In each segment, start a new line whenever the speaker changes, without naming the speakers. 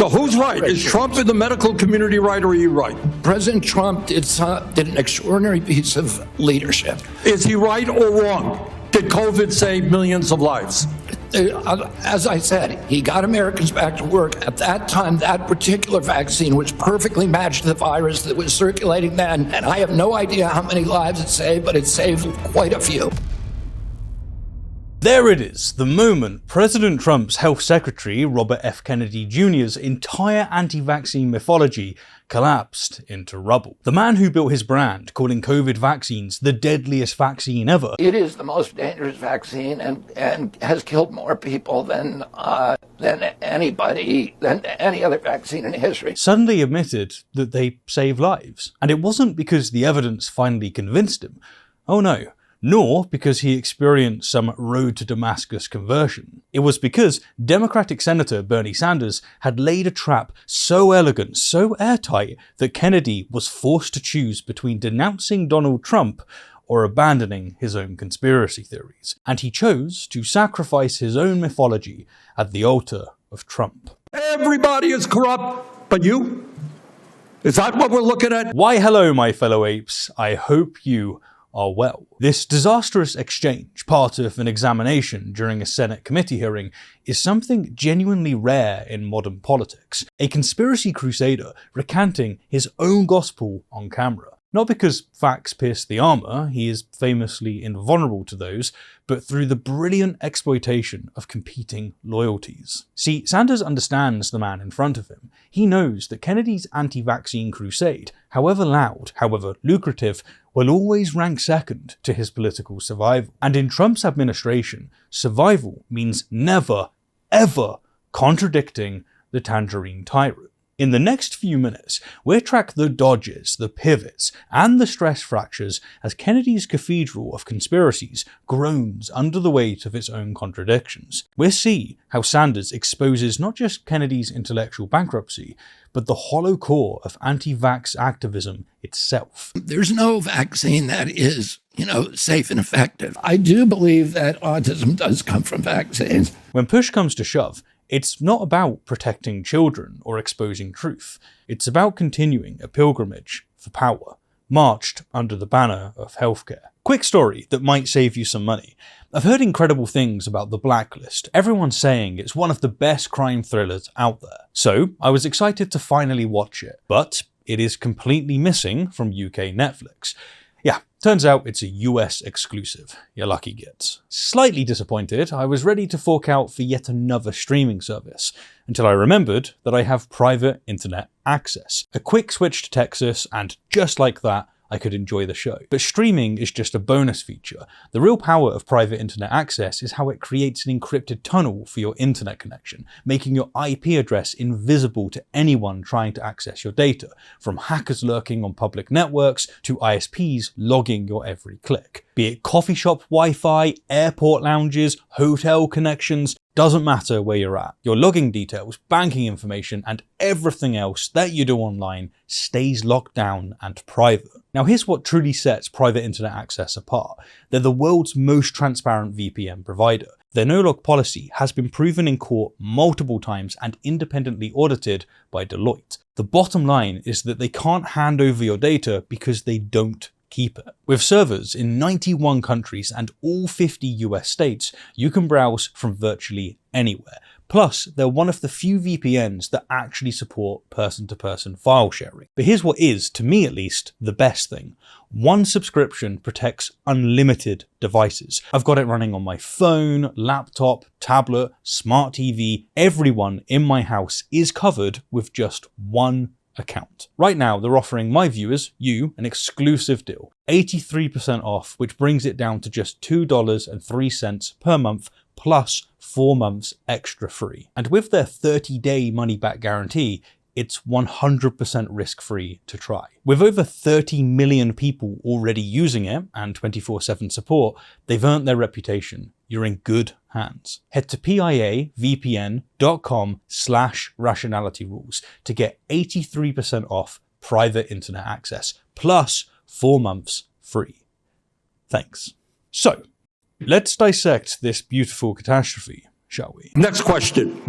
So who's right? Is Trump in the medical community right, or are you right?
President Trump did an extraordinary piece of leadership.
Is he right or wrong? Did COVID save millions of lives?
As I said, he got Americans back to work. At that time, that particular vaccine was perfectly matched to the virus that was circulating then. And I have no idea how many lives it saved, but it saved quite a few.
There it is, the moment President Trump's health secretary, Robert F. Kennedy Jr.'s entire anti-vaccine mythology collapsed into rubble. The man who built his brand, calling COVID vaccines the deadliest vaccine ever.
It is the most dangerous vaccine and has killed more people than any other vaccine in history.
Suddenly admitted that they save lives. And it wasn't because the evidence finally convinced him. Oh no. Nor because he experienced some road to Damascus conversion. It was because Democratic Senator Bernie Sanders had laid a trap so elegant, so airtight, that Kennedy was forced to choose between denouncing Donald Trump or abandoning his own conspiracy theories. And he chose to sacrifice his own mythology at the altar of Trump.
Everybody is corrupt, but you? Is that what we're looking at?
Why hello, my fellow apes. I hope you are well. This disastrous exchange, part of an examination during a Senate committee hearing, is something genuinely rare in modern politics. A conspiracy crusader recanting his own gospel on camera. Not because facts pierce the armor, he is famously invulnerable to those, but through the brilliant exploitation of competing loyalties. See, Sanders understands the man in front of him. He knows that Kennedy's anti-vaccine crusade, however loud, however lucrative, will always rank second to his political survival. And in Trump's administration, survival means never, ever contradicting the tangerine tyrant. In the next few minutes, we'll track the dodges, the pivots, and the stress fractures as Kennedy's cathedral of conspiracies groans under the weight of its own contradictions. We'll see how Sanders exposes not just Kennedy's intellectual bankruptcy, but the hollow core of anti-vax activism itself.
There's no vaccine that is, safe and effective. I do believe that autism does come from vaccines.
When push comes to shove, it's not about protecting children or exposing truth. It's about continuing a pilgrimage for power, marched under the banner of healthcare. Quick story that might save you some money. I've heard incredible things about The Blacklist. Everyone's saying it's one of the best crime thrillers out there. So I was excited to finally watch it, but it is completely missing from UK Netflix. Yeah, turns out it's a US exclusive. You're lucky gits. Slightly disappointed, I was ready to fork out for yet another streaming service, until I remembered that I have private internet access. A quick switch to Texas, and just like that, I could enjoy the show. But streaming is just a bonus feature. The real power of private internet access is how it creates an encrypted tunnel for your internet connection, making your IP address invisible to anyone trying to access your data, from hackers lurking on public networks to ISPs logging your every click. Be it coffee shop Wi-Fi, airport lounges, hotel connections, doesn't matter where you're at. Your login details, banking information, and everything else that you do online stays locked down and private. Now here's what truly sets private internet access apart. They're the world's most transparent VPN provider. Their no-log policy has been proven in court multiple times and independently audited by Deloitte. The bottom line is that they can't hand over your data because they don't keep it. With servers in 91 countries and all 50 US states, you can browse from virtually anywhere. Plus, they're one of the few VPNs that actually support person-to-person file sharing. But here's what is, to me at least, the best thing. One subscription protects unlimited devices. I've got it running on my phone, laptop, tablet, smart TV. Everyone in my house is covered with just one account. Right now, they're offering my viewers, you, an exclusive deal. 83% off, which brings it down to just $2.03 per month, plus 4 months extra free. And with their 30-day money-back guarantee, it's 100% risk-free to try. With over 30 million people already using it and 24/7 support, they've earned their reputation. You're in good hands. Head to piavpn.com/rationalityrules to get 83% off private internet access, plus 4 months free. Thanks. So, let's dissect this beautiful catastrophe, shall we?
Next question.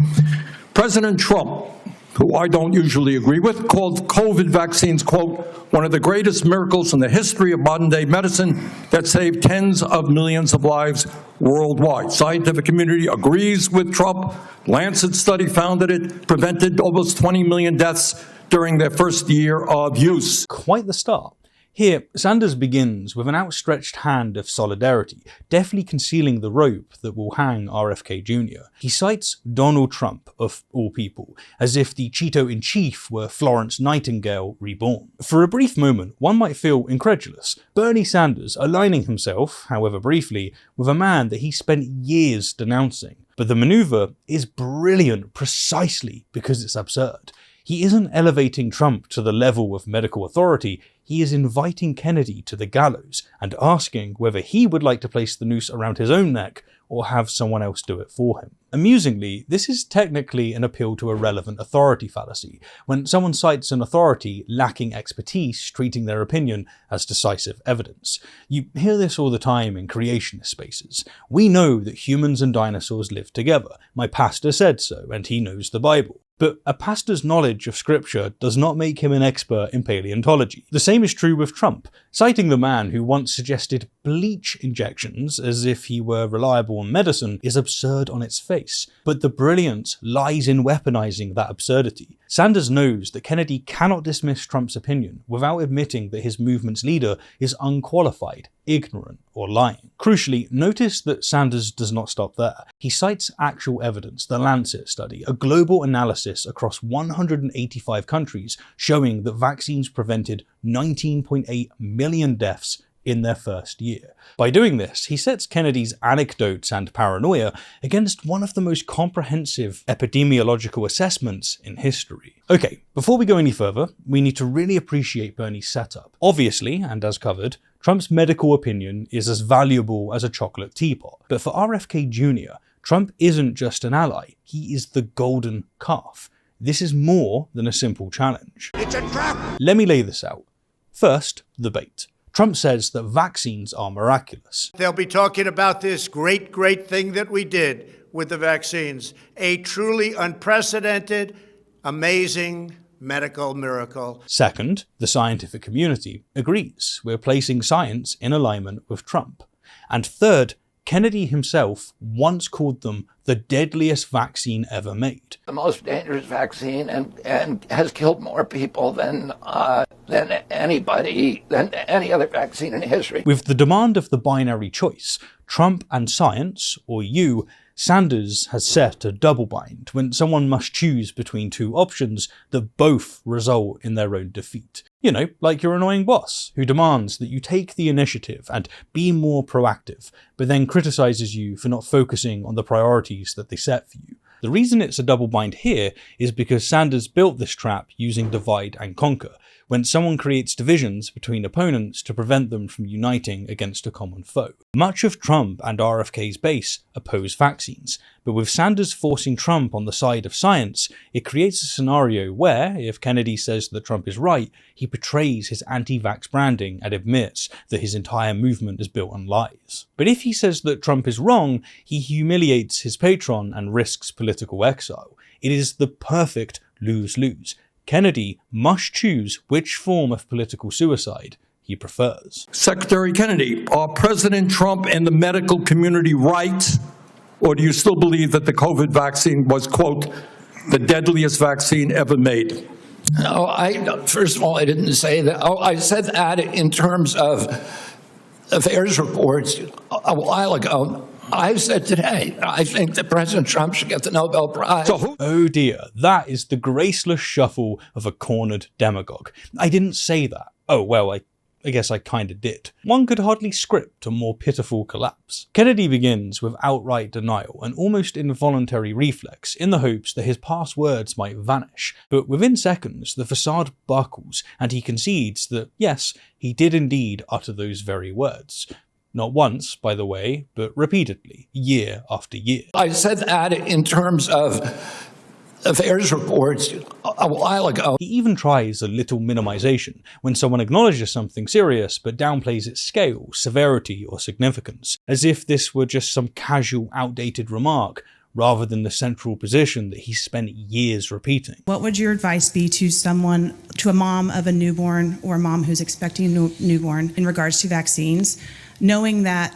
President Trump who I don't usually agree with, called COVID vaccines, quote, one of the greatest miracles in the history of modern-day medicine that saved tens of millions of lives worldwide. Scientific community agrees with Trump. Lancet study found that it prevented almost 20 million deaths during their first year of use.
Quite the start. Here, Sanders begins with an outstretched hand of solidarity, deftly concealing the rope that will hang RFK Jr. He cites Donald Trump, of all people, as if the Cheeto-in-chief were Florence Nightingale reborn. For a brief moment, one might feel incredulous. Bernie Sanders aligning himself, however briefly, with a man that he spent years denouncing. But the maneuver is brilliant precisely because it's absurd. He isn't elevating Trump to the level of medical authority, he is inviting Kennedy to the gallows and asking whether he would like to place the noose around his own neck or have someone else do it for him. Amusingly, this is technically an appeal to a relevant authority fallacy, when someone cites an authority lacking expertise treating their opinion as decisive evidence. You hear this all the time in creationist spaces. We know that humans and dinosaurs lived together. My pastor said so, and he knows the Bible. But a pastor's knowledge of scripture does not make him an expert in paleontology. The same is true with Trump. Citing the man who once suggested bleach injections as if he were reliable on medicine is absurd on its face. But the brilliance lies in weaponizing that absurdity. Sanders knows that Kennedy cannot dismiss Trump's opinion without admitting that his movement's leader is unqualified, ignorant, or lying. Crucially, notice that Sanders does not stop there. He cites actual evidence, the Lancet study, a global analysis across 185 countries showing that vaccines prevented 19.8 million deaths in their first year. By doing this, he sets Kennedy's anecdotes and paranoia against one of the most comprehensive epidemiological assessments in history. Okay, before we go any further, we need to really appreciate Bernie's setup. Obviously, and as covered, Trump's medical opinion is as valuable as a chocolate teapot. But for RFK Jr., Trump isn't just an ally, he is the golden calf. This is more than a simple challenge.
It's a trap!
Let me lay this out. First, the bait. Trump says that vaccines are miraculous.
They'll be talking about this great thing that we did with the vaccines. A truly unprecedented, amazing medical miracle.
Second, the scientific community agrees. We're placing science in alignment with Trump. And third, Kennedy himself once called them the deadliest vaccine ever made.
The most dangerous vaccine and has killed more people than any other vaccine in history.
With the demand of the binary choice, Trump and science, or you, Sanders has set a double bind when someone must choose between two options that both result in their own defeat. You know, like your annoying boss, who demands that you take the initiative and be more proactive, but then criticizes you for not focusing on the priorities that they set for you. The reason it's a double bind here is because Sanders built this trap using divide and conquer, when someone creates divisions between opponents to prevent them from uniting against a common foe. Much of Trump and RFK's base oppose vaccines, but with Sanders forcing Trump on the side of science, it creates a scenario where, if Kennedy says that Trump is right, he betrays his anti-vax branding and admits that his entire movement is built on lies. But if he says that Trump is wrong, he humiliates his patron and risks political exile. It is the perfect lose-lose. Kennedy must choose which form of political suicide he prefers.
Secretary Kennedy, are President Trump and the medical community right? Or do you still believe that the COVID vaccine was, quote, the deadliest vaccine ever made?
No, first of all, I didn't say that. I said that in terms of affairs reports a while ago. I said today, I think that President Trump should get the Nobel Prize.
Oh dear, that is the graceless shuffle of a cornered demagogue. I didn't say that. Oh well, I guess I kinda did. One could hardly script a more pitiful collapse. Kennedy begins with outright denial, an almost involuntary reflex, in the hopes that his past words might vanish. But within seconds, the facade buckles, and he concedes that, yes, he did indeed utter those very words. Not once, by the way, but repeatedly, year after year.
I said that in terms of affairs reports a while ago.
He even tries a little minimization when someone acknowledges something serious but downplays its scale, severity, or significance, as if this were just some casual, outdated remark, rather than the central position that he spent years repeating.
What would your advice be to someone, to a mom of a newborn or a mom who's expecting a newborn in regards to vaccines, knowing that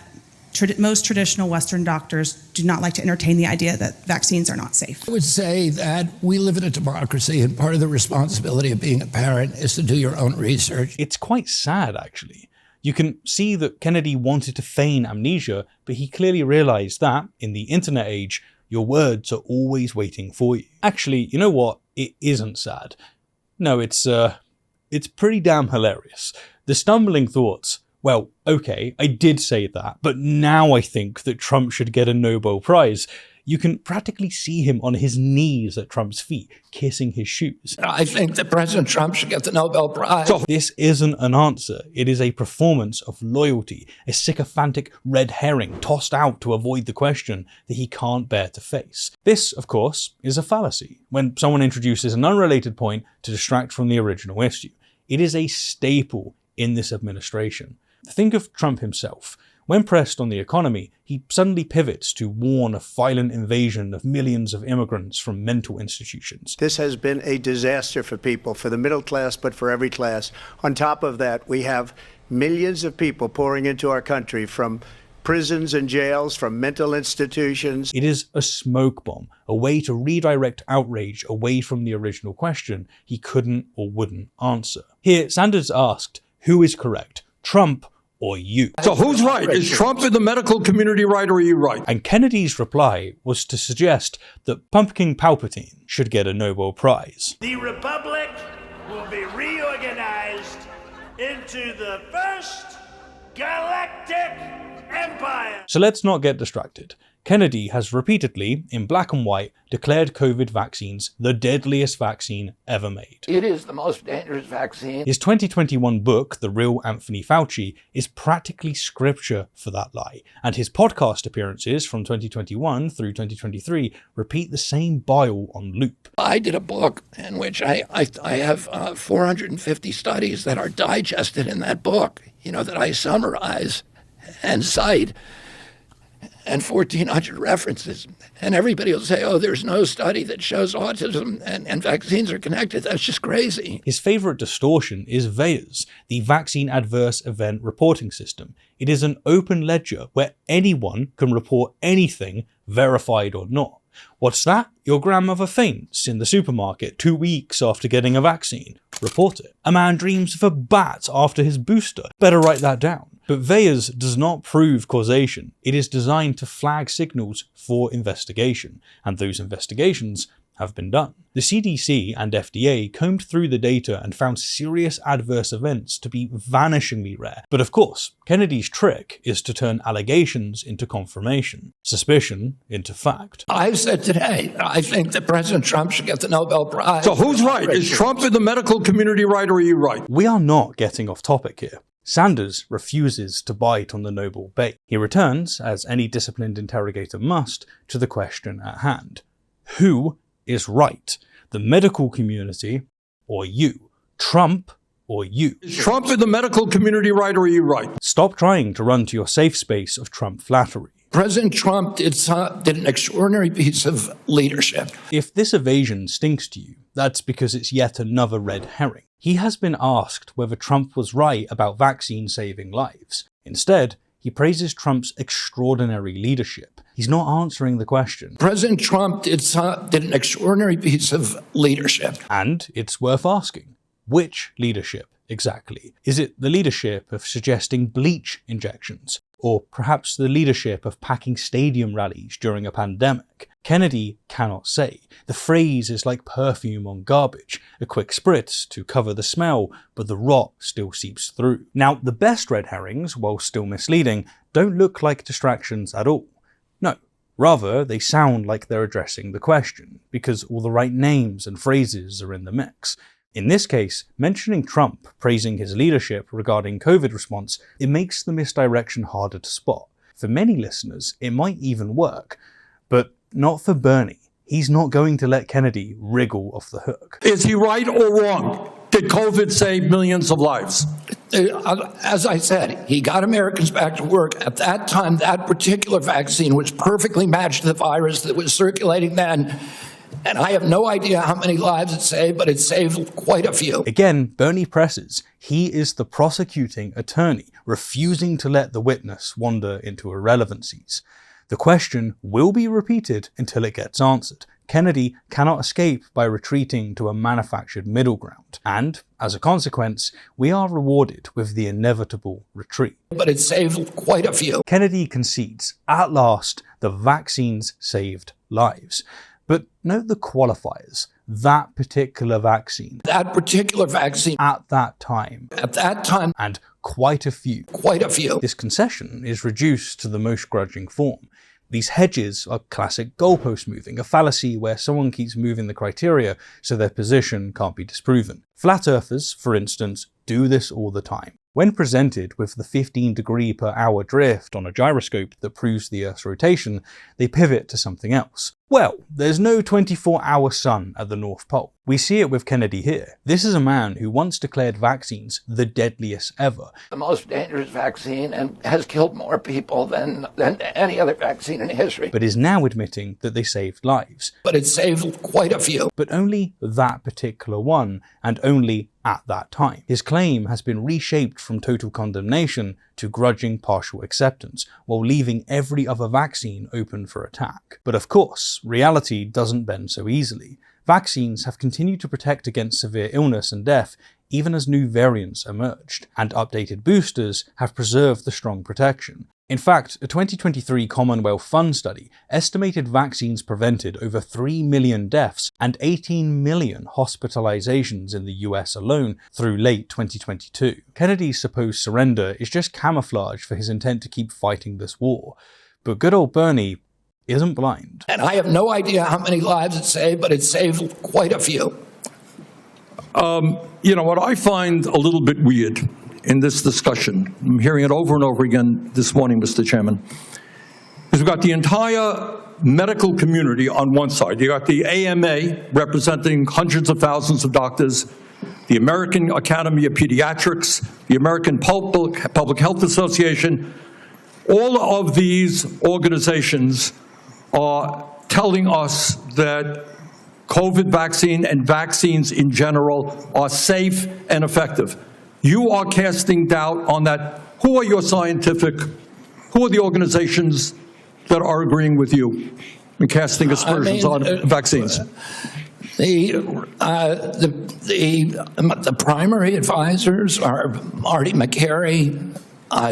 most traditional Western doctors do not like to entertain the idea that vaccines are not safe?
I would say that we live in a democracy, and part of the responsibility of being a parent is to do your own research.
It's quite sad, actually. You can see that Kennedy wanted to feign amnesia, but he clearly realized that, in the internet age, your words are always waiting for you. Actually, you know what? It isn't sad. No, it's pretty damn hilarious. The stumbling thoughts, well, okay, I did say that, but now I think that Trump should get a Nobel Prize. You can practically see him on his knees at Trump's feet, kissing his shoes.
I think that President Trump should get the Nobel Prize.
This isn't an answer. It is a performance of loyalty, a sycophantic red herring tossed out to avoid the question that he can't bear to face. This, of course, is a fallacy. When someone introduces an unrelated point to distract from the original issue, it is a staple in this administration. Think of Trump himself. When pressed on the economy, he suddenly pivots to warn of violent invasion of millions of immigrants from mental institutions.
This has been a disaster for people, for the middle class, but for every class. On top of that, we have millions of people pouring into our country from prisons and jails, from mental institutions.
It is a smoke bomb, a way to redirect outrage away from the original question he couldn't or wouldn't answer. Here, Sanders asked, who is correct, Trump or you?
So who's right? Is Trump in the medical community right, or are you right?
And Kennedy's reply was to suggest that Pumpkin Palpatine should get a Nobel Prize.
The Republic will be reorganized into the first galactic empire.
So let's not get distracted. Kennedy has repeatedly, in black and white, declared COVID vaccines the deadliest vaccine ever made.
It is the most dangerous vaccine.
His 2021 book, The Real Anthony Fauci, is practically scripture for that lie, and his podcast appearances from 2021 through 2023 repeat the same bile on loop.
I did a book in which I have 450 studies that are digested in that book, that I summarize and cite, and 1,400 references. And everybody will say, oh, there's no study that shows autism and vaccines are connected. That's just crazy.
His favorite distortion is VAERS, the Vaccine Adverse Event Reporting System. It is an open ledger where anyone can report anything, verified or not. What's that? Your grandmother faints in the supermarket 2 weeks after getting a vaccine. Report it. A man dreams of a bat after his booster. Better write that down. But VAERS does not prove causation. It is designed to flag signals for investigation, and those investigations have been done. The CDC and FDA combed through the data and found serious adverse events to be vanishingly rare. But of course, Kennedy's trick is to turn allegations into confirmation, suspicion into fact.
I've said today, I think that President Trump should get the Nobel Prize.
So who's right? Is Trump in the medical community right, or are you right?
We are not getting off topic here. Sanders refuses to bite on the Nobel bait. He returns, as any disciplined interrogator must, to the question at hand. Who is right? The medical community or you? Trump or you?
Is Trump in the medical community right, or are you right?
Stop trying to run to your safe space of Trump flattery.
President Trump did an extraordinary piece of leadership.
If this evasion stinks to you, that's because it's yet another red herring. He has been asked whether Trump was right about vaccine saving lives. Instead, he praises Trump's extraordinary leadership. He's not answering the question.
President Trump did an extraordinary piece of leadership.
And it's worth asking, which leadership exactly? Is it the leadership of suggesting bleach injections? Or perhaps the leadership of packing stadium rallies during a pandemic? Kennedy cannot say. The phrase is like perfume on garbage, a quick spritz to cover the smell, but the rot still seeps through. Now, the best red herrings, while still misleading, don't look like distractions at all. No, rather they sound like they're addressing the question, because all the right names and phrases are in the mix. In this case, mentioning Trump praising his leadership regarding COVID response, it makes the misdirection harder to spot. For many listeners, it might even work, but not for Bernie. He's not going to let Kennedy wriggle off the hook.
Is he right or wrong? Did COVID save millions of lives?
As I said, he got Americans back to work. At that time, that particular vaccine, which perfectly matched the virus that was circulating then, and I have no idea how many lives it saved, but it saved quite a few.
Again, Bernie presses. He is the prosecuting attorney, refusing to let the witness wander into irrelevancies. The question will be repeated until it gets answered. Kennedy cannot escape by retreating to a manufactured middle ground, and, as a consequence, we are rewarded with the inevitable retreat.
But it saved quite a few.
Kennedy concedes, at last, the vaccines saved lives. But note the qualifiers. That particular vaccine.
That particular vaccine.
At that time.
At that time.
And quite a few.
Quite a few.
This concession is reduced to the most grudging form. These hedges are classic goalpost moving, a fallacy where someone keeps moving the criteria so their position can't be disproven. Flat earthers, for instance, do this all the time. When presented with the 15-degree-per-hour drift on a gyroscope that proves the Earth's rotation, they pivot to something else. Well, there's no 24-hour sun at the North Pole. We see it with Kennedy here. This is a man who once declared vaccines the deadliest ever.
The most dangerous vaccine and has killed more people than any other vaccine in history.
But is now admitting that they saved lives.
But it saved quite a few.
But only that particular one, and only at that time. His claim has been reshaped from total condemnation to grudging partial acceptance, while leaving every other vaccine open for attack. But of course, reality doesn't bend so easily. Vaccines have continued to protect against severe illness and death even as new variants emerged, and updated boosters have preserved the strong protection. In fact, a 2023 Commonwealth Fund study estimated vaccines prevented over 3 million deaths and 18 million hospitalizations in the US alone through late 2022. Kennedy's supposed surrender is just camouflage for his intent to keep fighting this war. But good old Bernie isn't blind.
And I have no idea how many lives it saved, but it saved quite a few.
You know, what I find a little bit weird in this discussion, I'm hearing it over and over again this morning, Mr. Chairman, is we've got the entire medical community on one side. You got the AMA representing hundreds of thousands of doctors, the American Academy of Pediatrics, the American Public Health Association. All of these organizations are telling us that COVID vaccine and vaccines in general are safe and effective. You are casting doubt on that. Who are the organizations that are agreeing with you and casting aspersions on vaccines?
The primary advisors are Marty McCary,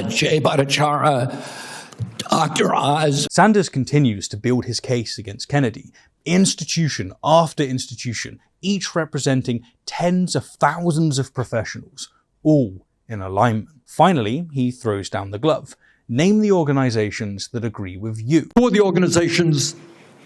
Jay Bhattacharya, Dr. Oz.
Sanders continues to build his case against Kennedy, institution after institution, each representing tens of thousands of professionals, all in alignment. Finally, he throws down the glove. Name the organizations that agree with you.
Who are the organizations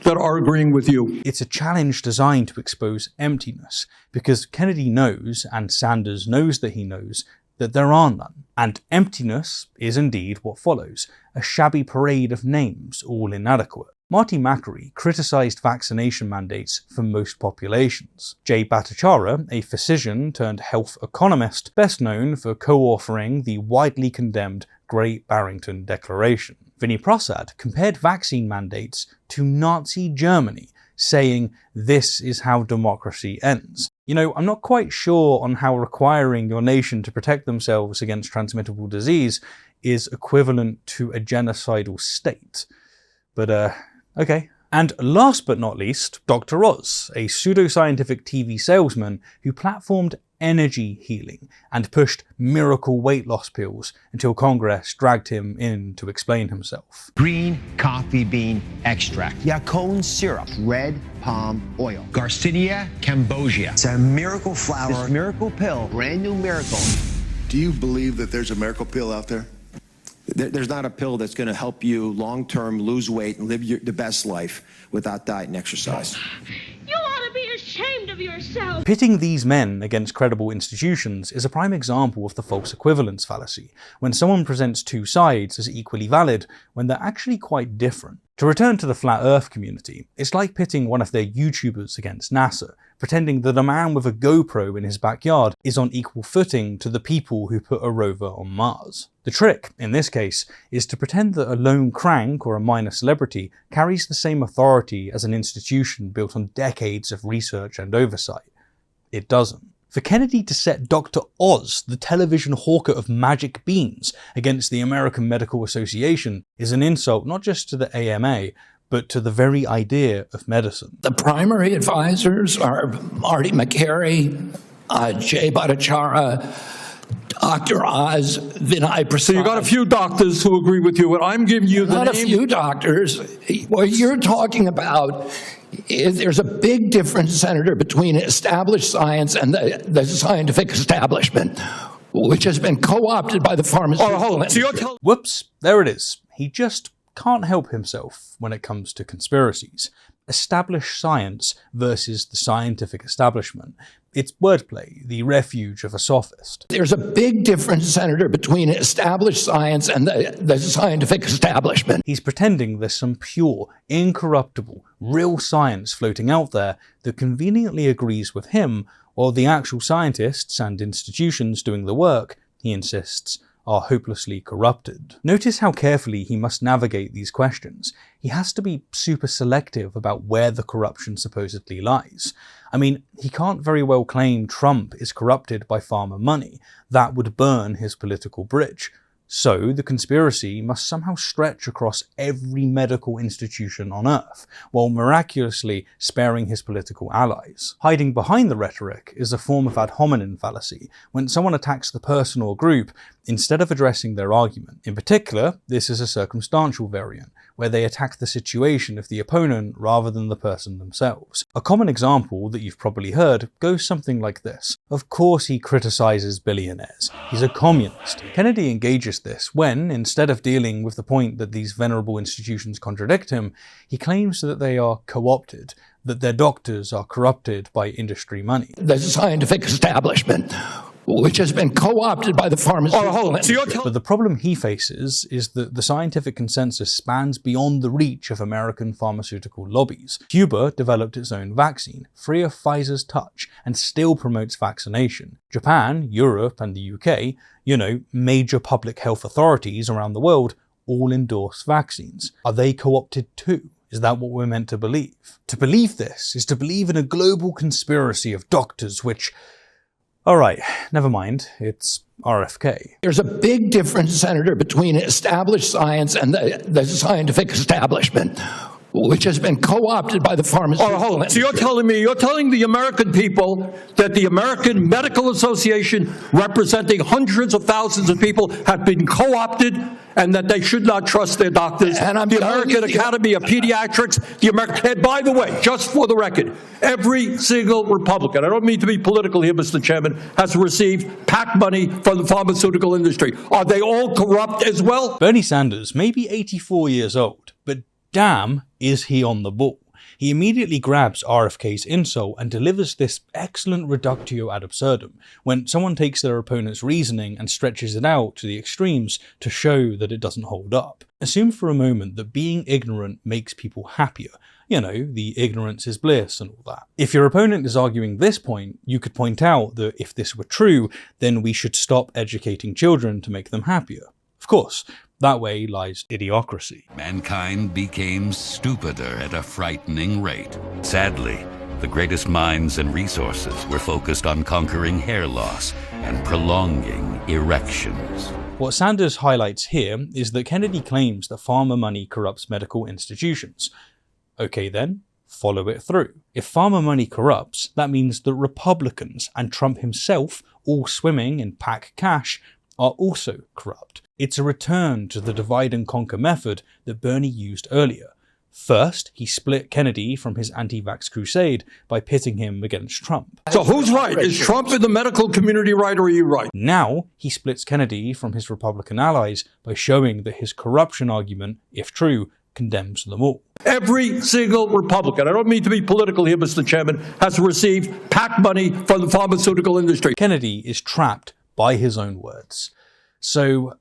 that are agreeing with you?
It's a challenge designed to expose emptiness, because Kennedy knows, and Sanders knows that he knows, that there are none. And emptiness is indeed what follows, a shabby parade of names, all inadequate. Marty McCary criticised vaccination mandates for most populations. Jay Bhattacharya, a physician turned health economist, best known for co-authoring the widely condemned Great Barrington Declaration. Vinnie Prasad compared vaccine mandates to Nazi Germany, saying this is how democracy ends. You know, I'm not quite sure on how requiring your nation to protect themselves against transmittable disease is equivalent to a genocidal state. But, okay. And last but not least, Dr. Oz, a pseudoscientific TV salesman who platformed energy healing and pushed miracle weight loss pills until Congress dragged him in to explain himself.
Green coffee bean extract, Yacon syrup, red palm oil, Garcinia cambogia. It's a miracle flower. This miracle pill, brand new miracle.
Do you believe that there's a miracle pill out there?
There's not a pill that's going to help you long-term lose weight and live the best life without diet and exercise.
You ought to be ashamed of yourself.
Pitting these men against credible institutions is a prime example of the false equivalence fallacy, when someone presents two sides as equally valid when they're actually quite different. To return to the flat earth community, it's like pitting one of their YouTubers against NASA, pretending that a man with a GoPro in his backyard is on equal footing to the people who put a rover on Mars. The trick, in this case, is to pretend that a lone crank or a minor celebrity carries the same authority as an institution built on decades of research and oversight. It doesn't. For Kennedy to set Dr. Oz, the television hawker of magic beans, against the American Medical Association is an insult not just to the AMA, but to the very idea of medicine.
The primary advisors are Marty McCary, Jay Bhattacharya, Dr. Oz, Vinay Prasad.
So you got a few doctors who agree with you, and I'm giving you the
Not
name.
a few doctors. What you're talking about is there's a big difference, Senator, between established science and the scientific establishment, which has been co-opted by the pharmaceutical industry.
Whoops, there it is. He just can't help himself when it comes to conspiracies. Established science versus the scientific establishment. It's wordplay, the refuge of a sophist.
There's a big difference, Senator, between established science and the scientific establishment.
He's pretending there's some pure, incorruptible, real science floating out there that conveniently agrees with him, while the actual scientists and institutions doing the work, he insists, are hopelessly corrupted. Notice how carefully he must navigate these questions. He has to be super selective about where the corruption supposedly lies. I mean, he can't very well claim Trump is corrupted by pharma money. That would burn his political bridge. So the conspiracy must somehow stretch across every medical institution on Earth, while miraculously sparing his political allies. Hiding behind the rhetoric is a form of ad hominem fallacy, when someone attacks the person or group instead of addressing their argument. In particular, this is a circumstantial variant, where they attack the situation of the opponent rather than the person themselves. A common example that you've probably heard goes something like this. Of course he criticizes billionaires. He's a communist. Kennedy engages this when, instead of dealing with the point that these venerable institutions contradict him, he claims that they are co-opted, that their doctors are corrupted by industry money.
The scientific establishment, which has been co-opted by the pharmaceutical industry.
But the problem he faces is that the scientific consensus spans beyond the reach of American pharmaceutical lobbies. Cuba developed its own vaccine, free of Pfizer's touch, and still promotes vaccination. Japan, Europe, and the UK, major public health authorities around the world, all endorse vaccines. Are they co-opted too? Is that what we're meant to believe? To believe this is to believe in a global conspiracy of doctors which... Alright, never mind, it's RFK.
There's a big difference, Senator, between established science and the scientific establishment, which has been co-opted by the pharmaceutical industry.
So you're telling the American people that the American Medical Association, representing hundreds of thousands of people, have been co-opted and that they should not trust their doctors.
And I'm
the
telling
American Academy of Pediatrics, and by the way, just for the record, every single Republican, I don't mean to be political here, Mr. Chairman, has received PAC money from the pharmaceutical industry. Are they all corrupt as well?
Bernie Sanders may be 84 years old, but damn, is he on the ball. He immediately grabs RFK's insult and delivers this excellent reductio ad absurdum, when someone takes their opponent's reasoning and stretches it out to the extremes to show that it doesn't hold up. Assume for a moment that being ignorant makes people happier. The ignorance is bliss and all that. If your opponent is arguing this point, you could point out that if this were true, then we should stop educating children to make them happier. Of course, that way lies idiocracy.
Mankind became stupider at a frightening rate. Sadly, the greatest minds and resources were focused on conquering hair loss and prolonging erections.
What Sanders highlights here is that Kennedy claims that pharma money corrupts medical institutions. Okay then, follow it through. If pharma money corrupts, that means that Republicans and Trump himself, all swimming in PAC cash, are also corrupt. It's a return to the divide and conquer method that Bernie used earlier. First, he split Kennedy from his anti-vax crusade by pitting him against Trump.
So who's right? Is Trump in the medical community right, or are you right?
Now, he splits Kennedy from his Republican allies by showing that his corruption argument, if true, condemns them all.
Every single Republican, I don't mean to be political here, Mr. Chairman, has received PAC money from the pharmaceutical industry.
Kennedy is trapped by his own words. So,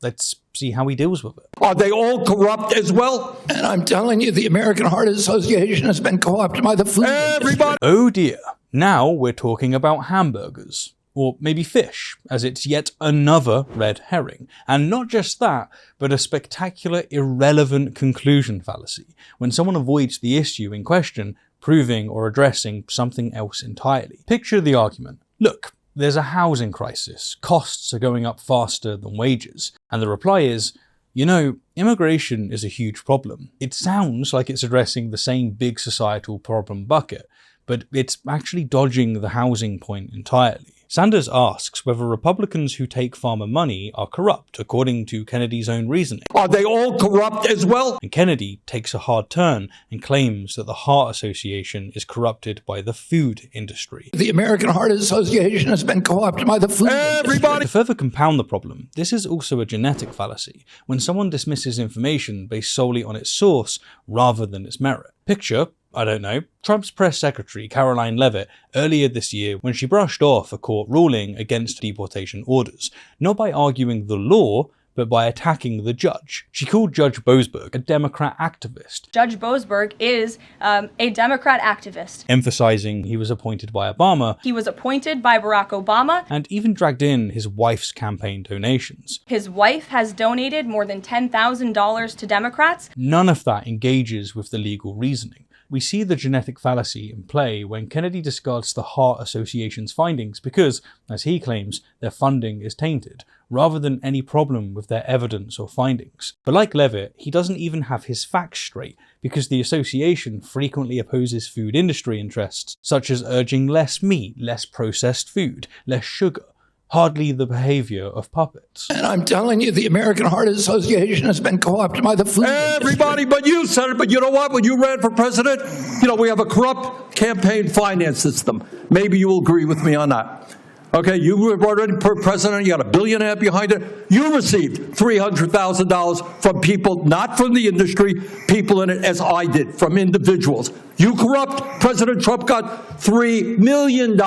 let's see how he deals with it.
Are they all corrupt as well?
And I'm telling you, the American Heart Association has been co-opted by the food
Everybody.
Oh dear, now we're talking about hamburgers. Or maybe fish, as it's yet another red herring. And not just that, but a spectacular irrelevant conclusion fallacy, when someone avoids the issue in question, proving or addressing something else entirely. Picture the argument. Look, there's a housing crisis, costs are going up faster than wages, and the reply is, you know, immigration is a huge problem. It sounds like it's addressing the same big societal problem bucket, but it's actually dodging the housing point entirely. Sanders asks whether Republicans who take farmer money are corrupt, according to Kennedy's own reasoning.
Are they all corrupt as well?
And Kennedy takes a hard turn and claims that the Heart Association is corrupted by the food industry.
The American Heart Association has been co-opted by the food industry.
To further compound the problem, this is also a genetic fallacy, when someone dismisses information based solely on its source rather than its merit. Picture, I don't know, Trump's press secretary Caroline Leavitt earlier this year when she brushed off a court ruling against deportation orders, not by arguing the law, but by attacking the judge. She called Judge Boasberg a Democrat activist.
Judge Boasberg is a Democrat activist.
Emphasizing he was appointed by Obama.
He was appointed by Barack Obama.
And even dragged in his wife's campaign donations.
His wife has donated more than $10,000 to Democrats.
None of that engages with the legal reasoning. We see the genetic fallacy in play when Kennedy discards the Heart Association's findings because, as he claims, their funding is tainted, rather than any problem with their evidence or findings. But like Leavitt, he doesn't even have his facts straight, because the association frequently opposes food industry interests, such as urging less meat, less processed food, less sugar. Hardly the behavior of puppets.
And I'm telling you, the American Heart Association has been co-opted by the food
Everybody but you, Senator. But you know what? When you ran for president, you know, we have a corrupt campaign finance system. Maybe you will agree with me on that. Okay, you were already president, you got $1.5 billion behind it. You received $300,000 from people, not from the industry, people in it, as I did, from individuals. You corrupt. President Trump got $3 million.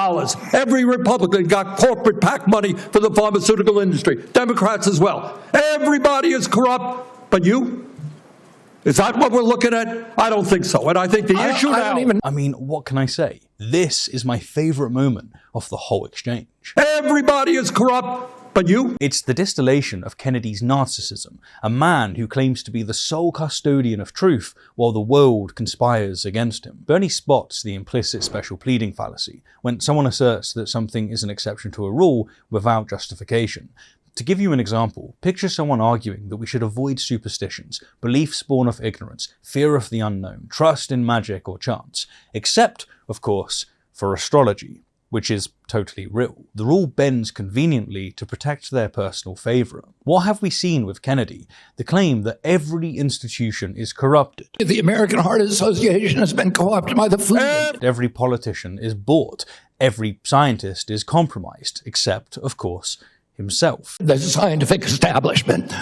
Every Republican got corporate PAC money for the pharmaceutical industry. Democrats as well. Everybody is corrupt, but you? Is that what we're looking at? I don't think so. And I think the issue now...
I mean, what can I say? This is my favorite moment of the whole exchange.
Everybody is corrupt, but you?
It's the distillation of Kennedy's narcissism, a man who claims to be the sole custodian of truth while the world conspires against him. Bernie spots the implicit special pleading fallacy, when someone asserts that something is an exception to a rule without justification. To give you an example, picture someone arguing that we should avoid superstitions, beliefs born of ignorance, fear of the unknown, trust in magic or chance, except, of course, for astrology, which is totally real. The rule bends conveniently to protect their personal favour. What have we seen with Kennedy? The claim that every institution is corrupted.
The American Heart Association has been co-opted by the food industry.
Every politician is bought. Every scientist is compromised, except, of course, himself.
The scientific establishment,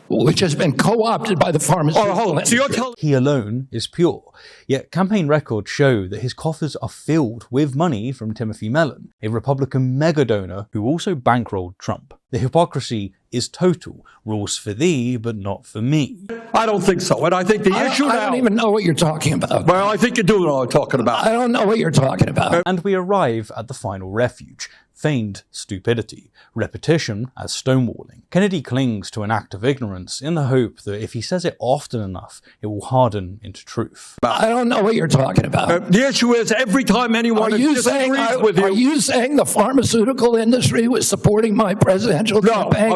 which has been co-opted by the pharmaceutical industry.
He alone is pure. Yet campaign records show that his coffers are filled with money from Timothy Mellon, a Republican mega donor who also bankrolled Trump. The hypocrisy is total. Rules for thee, but not for me.
I don't think so. And I think the issue now...
I don't even know what you're talking about.
Well, I think you do know what I'm talking about.
I don't know what you're talking about.
And we arrive at the final refuge. Feigned stupidity, repetition as stonewalling. Kennedy clings to an act of ignorance in the hope that if he says it often enough, it will harden into truth.
I don't know what you're talking about.
The issue is every time anyone disagrees with you...
Are you saying the pharmaceutical industry was supporting my presidential campaign?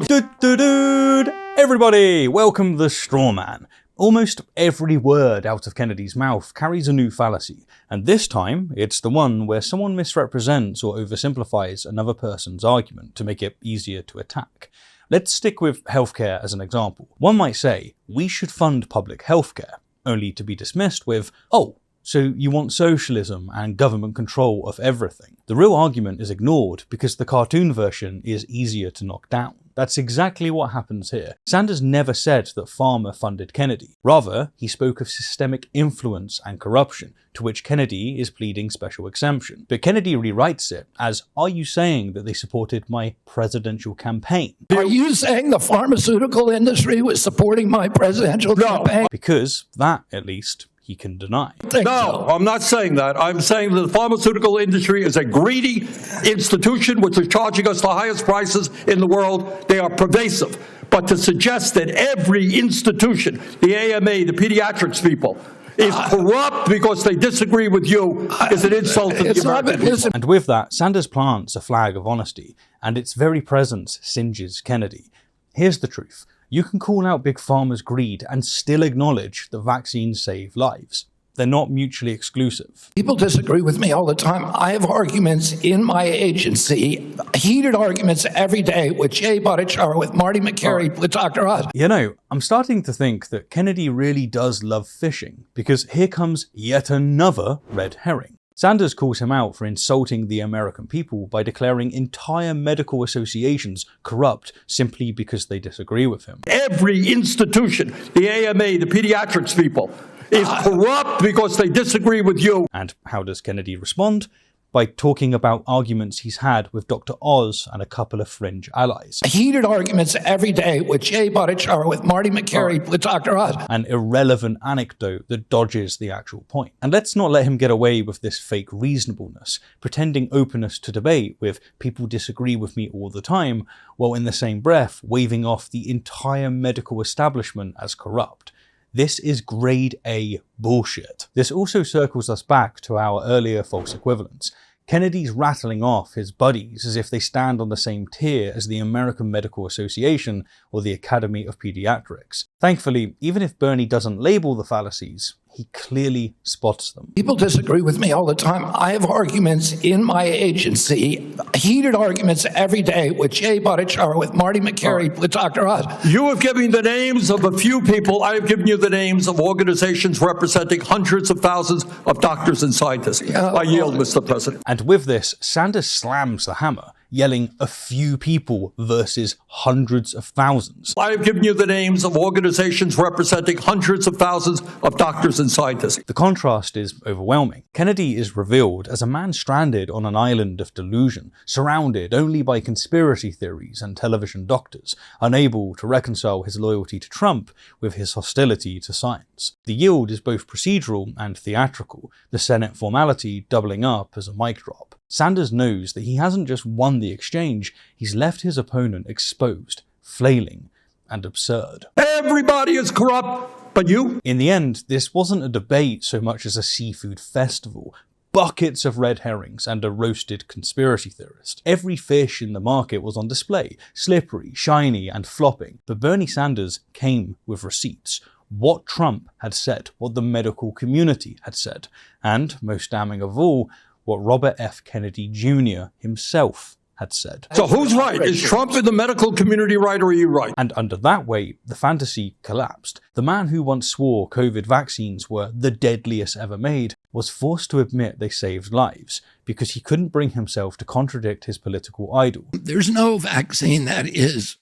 Everybody, welcome the straw man. Almost every word out of Kennedy's mouth carries a new fallacy, and this time it's the one where someone misrepresents or oversimplifies another person's argument to make it easier to attack. Let's stick with healthcare as an example. One might say, we should fund public healthcare, only to be dismissed with, oh, So you want socialism and government control of everything. The real argument is ignored because the cartoon version is easier to knock down. That's exactly what happens here. Sanders never said that Pharma funded Kennedy. Rather, he spoke of systemic influence and corruption, to which Kennedy is pleading special exemption. But Kennedy rewrites it as, are you saying that they supported my presidential campaign?
Are you saying the pharmaceutical industry was supporting my presidential campaign?
Because that, at least, he can deny.
No, I'm not saying that. I'm saying that the pharmaceutical industry is a greedy institution which is charging us the highest prices in the world. They are pervasive. But to suggest that every institution, the AMA, the pediatrics people, is corrupt because they disagree with you is an insult to the American people.
And with that, Sanders plants a flag of honesty, and its very presence singes Kennedy. Here's the truth. You can call out Big Pharma's greed and still acknowledge that vaccines save lives. They're not mutually exclusive.
People disagree with me all the time. I have arguments in my agency, heated arguments every day with Jay Bhattacharya, with Marty McCary, with Dr. Oz.
You know, I'm starting to think that Kennedy really does love fishing, because here comes yet another red herring. Sanders calls him out for insulting the American people by declaring entire medical associations corrupt simply because they disagree with him.
Every institution, the AMA, the pediatrics people, is corrupt because they disagree with you.
And how does Kennedy respond? By talking about arguments he's had with Dr. Oz and a couple of Fringe allies.
Heated arguments every day with Jay Bhattacharya, with Marty McCary, with Dr. Oz.
An irrelevant anecdote that dodges the actual point. And let's not let him get away with this fake reasonableness, pretending openness to debate with people disagree with me all the time, while in the same breath waving off the entire medical establishment as corrupt. This is grade A bullshit. This also circles us back to our earlier false equivalence. Kennedy's rattling off his buddies as if they stand on the same tier as the American Medical Association or the Academy of Pediatrics. Thankfully, even if Bernie doesn't label the fallacies, he clearly spots them.
People disagree with me all the time. I have arguments in my agency, heated arguments every day with Jay Bhattacharya, with Marty McCary, with Dr. Oz.
You have given the names of a few people. I have given you the names of organizations representing hundreds of thousands of doctors and scientists. I yield, Mr. President.
And with this, Sanders slams the hammer, yelling a few people versus hundreds of thousands.
I have given you the names of organizations representing hundreds of thousands of doctors and scientists.
The contrast is overwhelming. Kennedy is revealed as a man stranded on an island of delusion, surrounded only by conspiracy theories and television doctors, unable to reconcile his loyalty to Trump with his hostility to science. The yield is both procedural and theatrical, the Senate formality doubling up as a mic drop. Sanders knows that he hasn't just won the exchange, he's left his opponent exposed, flailing, and absurd.
Everybody is corrupt, but you?
In the end, this wasn't a debate so much as a seafood festival. Buckets of red herrings and a roasted conspiracy theorist. Every fish in the market was on display, slippery, shiny, and flopping. But Bernie Sanders came with receipts. What Trump had said, what the medical community had said, and, most damning of all, what Robert F. Kennedy Jr. himself had said.
So who's right? Is Trump in the medical community right, or are you right?
And under that weight, the fantasy collapsed. The man who once swore COVID vaccines were the deadliest ever made was forced to admit they saved lives because he couldn't bring himself to contradict his political idol.
There's no vaccine that is,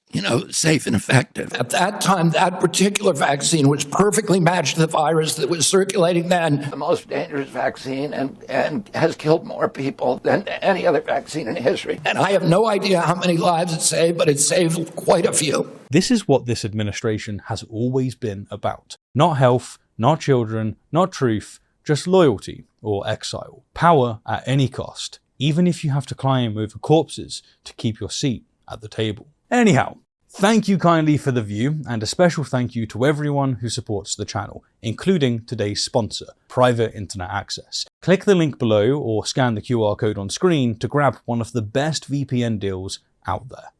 safe and effective. At that time, that particular vaccine was perfectly matched to the virus that was circulating then. The most dangerous vaccine and has killed more people than any other vaccine in history. And I have no idea how many lives it saved, but it saved quite a few.
This is what this administration has always been about. Not health, not children, not truth, just loyalty or exile. Power at any cost, even if you have to climb over corpses to keep your seat at the table. Anyhow, thank you kindly for the view, and a special thank you to everyone who supports the channel, including today's sponsor, Private Internet Access. Click the link below or scan the QR code on screen to grab one of the best VPN deals out there.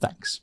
Thanks.